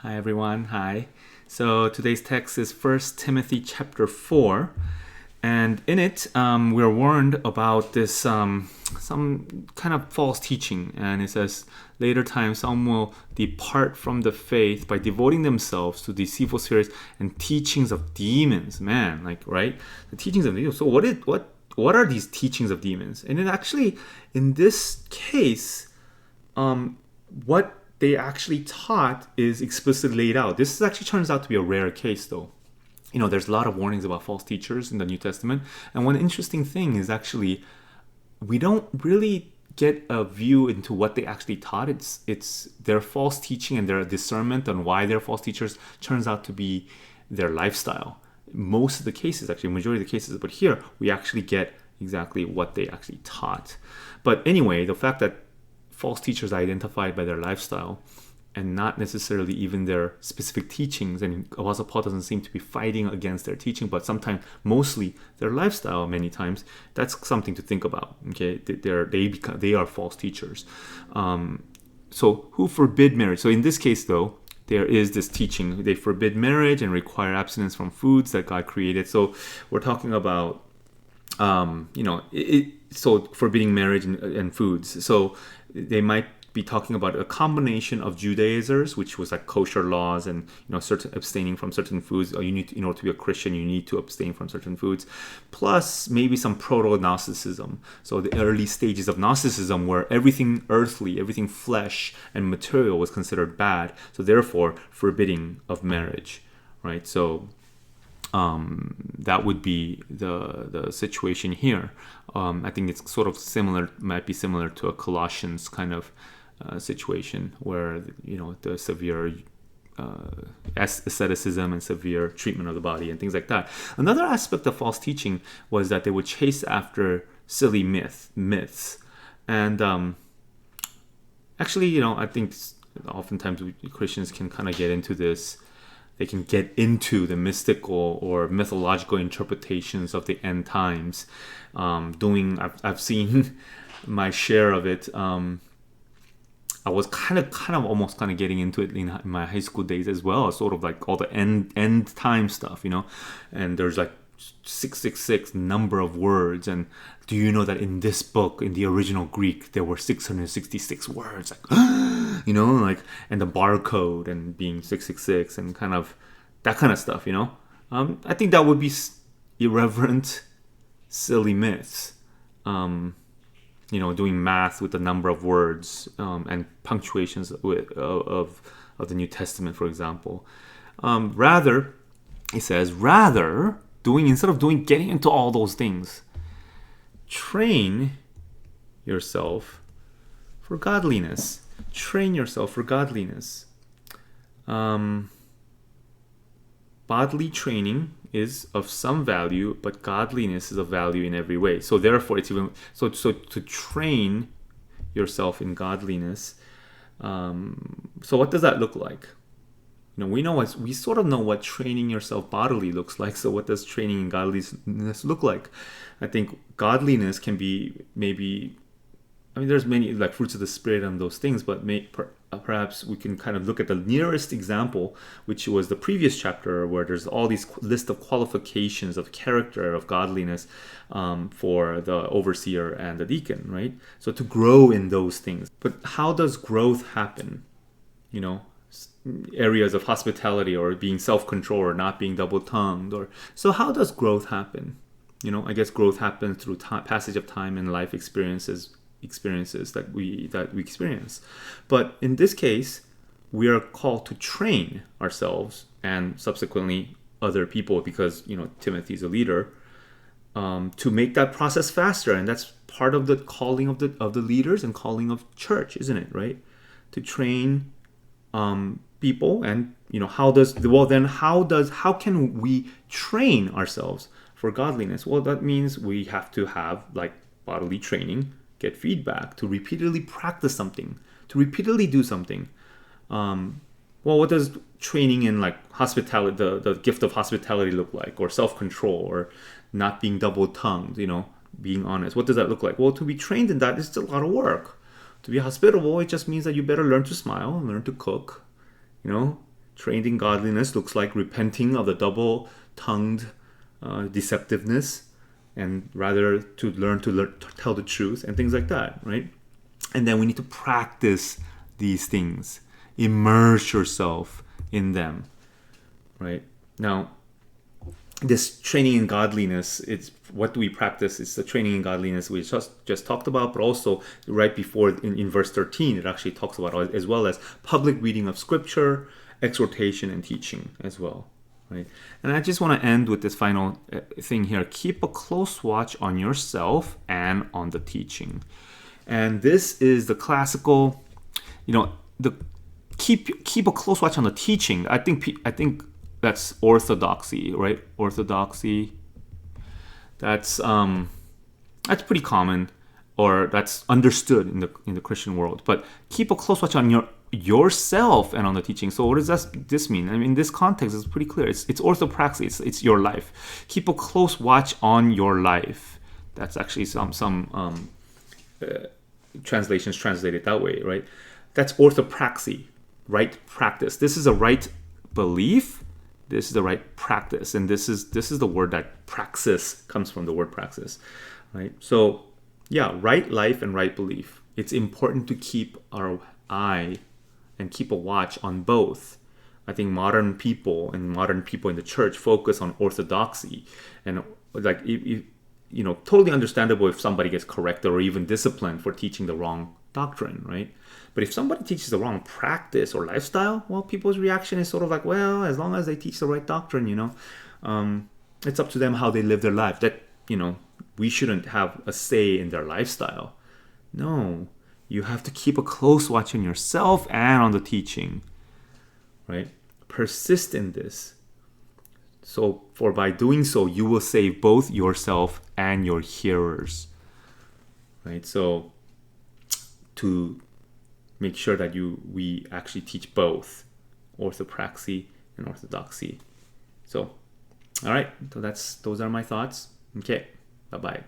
Hi everyone. Hi. So today's text is First Timothy chapter 4, and in it we're warned about this some kind of false teaching, and it says later time some will depart from the faith by devoting themselves to deceitful spirits and teachings of demons. Man, like right, the teachings of demons. So what are these teachings of demons? And it actually, in this case, what they actually taught is explicitly laid out. This actually turns out to be a rare case, though. There's a lot of warnings about false teachers in the New Testament, and one interesting thing is actually we don't really get a view into what they actually taught. It's their false teaching and their discernment on why they're false teachers turns out to be their lifestyle. Most of the cases, actually, majority of the cases, but here we actually get exactly what they actually taught. But anyway, the fact that false teachers are identified by their lifestyle and not necessarily even their specific teachings, and Apostle Paul doesn't seem to be fighting against their teaching, but sometimes mostly their lifestyle many times, that's something to think about. Okay, they are false teachers. So who forbid marriage? So in this case though, there is this teaching. They forbid marriage and require abstinence from foods that God created. So we're talking about so forbidding marriage and foods. So they might be talking about a combination of Judaizers, which was like kosher laws and certain abstaining from certain foods. You need to, in order to be a Christian, you need to abstain from certain foods, plus maybe some proto-Gnosticism. So the early stages of Gnosticism, where everything earthly, everything flesh and material was considered bad. So therefore, forbidding of marriage, right? So that would be the situation here. I think it's sort of similar, might be similar to a Colossians kind of situation where the severe asceticism and severe treatment of the body and things like that. Another aspect of false teaching was that they would chase after silly myths, and actually, I think oftentimes Christians can kind of get into this. They can get into the mystical or mythological interpretations of the end times. I've seen my share of it. I was kind of almost getting into it in my high school days as well, sort of like all the end time stuff, and there's like 666 number of words, and do you know that in this book, in the original Greek, there were 666 words, like and the barcode and being 666 and kind of that kind of stuff, I think that would be irreverent, silly myths. Doing math with the number of words and punctuations of the New Testament, for example. Rather, instead of getting into all those things, train yourself for godliness. Train yourself for godliness. Bodily training is of some value, but godliness is of value in every way. So therefore, it's even so to train yourself in godliness. So what does that look like? We sort of know what training yourself bodily looks like. So what does training in godliness look like? I think godliness can be maybe. There's many like fruits of the spirit and those things, but perhaps we can kind of look at the nearest example, which was the previous chapter, where there's all these list of qualifications of character of godliness for the overseer and the deacon, right? So to grow in those things. But how does growth happen? Areas of hospitality or being self-control or not being double-tongued, so how does growth happen? I guess growth happens through passage of time and life experiences that we experience. But in this case, we are called to train ourselves and subsequently other people, because Timothy's a leader, to make that process faster, and that's part of the calling of the leaders and calling of church, isn't it? Right? To train people, and how can we train ourselves for godliness? Well, that means we have to have like bodily training, get feedback, to repeatedly practice something, to repeatedly do something. What does training in like hospitality, the gift of hospitality look like, or self-control, or not being double-tongued, being honest? What does that look like? Well, to be trained in that is a lot of work. To be hospitable, it just means that you better learn to smile and learn to cook, trained in godliness looks like repenting of the double-tongued deceptiveness, and rather to learn to tell the truth and things like that, right? And then we need to practice these things, immerse yourself in them, right? Now, this training in godliness, it's what do we practice? It's the training in godliness we just talked about, but also right before in verse 13, it actually talks about as well as public reading of scripture, exhortation, and teaching as well, right? And I just want to end with this final thing here. Keep a close watch on yourself and on the teaching. And this is the classical, the keep a close watch on the teaching. I think that's orthodoxy, right? Orthodoxy. That's pretty common, or that's understood in the Christian world. But keep a close watch on yourself and on the teaching. So what does this mean? I mean, in this context, it's pretty clear. It's orthopraxy. It's your life. Keep a close watch on your life. That's actually some translations translate it that way, right? That's orthopraxy, right practice. This is a right belief. This is the right practice, and this is the word that praxis comes from, the word praxis, right? So, yeah, right life and right belief. It's important to keep our eye and keep a watch on both. I think modern people in the church focus on orthodoxy, and like totally understandable if somebody gets corrected or even disciplined for teaching the wrong doctrine, right? But if somebody teaches the wrong practice or lifestyle, well, people's reaction is sort of like, well, as long as they teach the right doctrine, it's up to them how they live their life. That, we shouldn't have a say in their lifestyle. No, you have to keep a close watch on yourself and on the teaching, right? Persist in this. So, for by doing so, you will save both yourself and your hearers, right? So, to make sure that we actually teach both orthopraxy and orthodoxy. So, all right. So those are my thoughts. Okay. Bye-bye.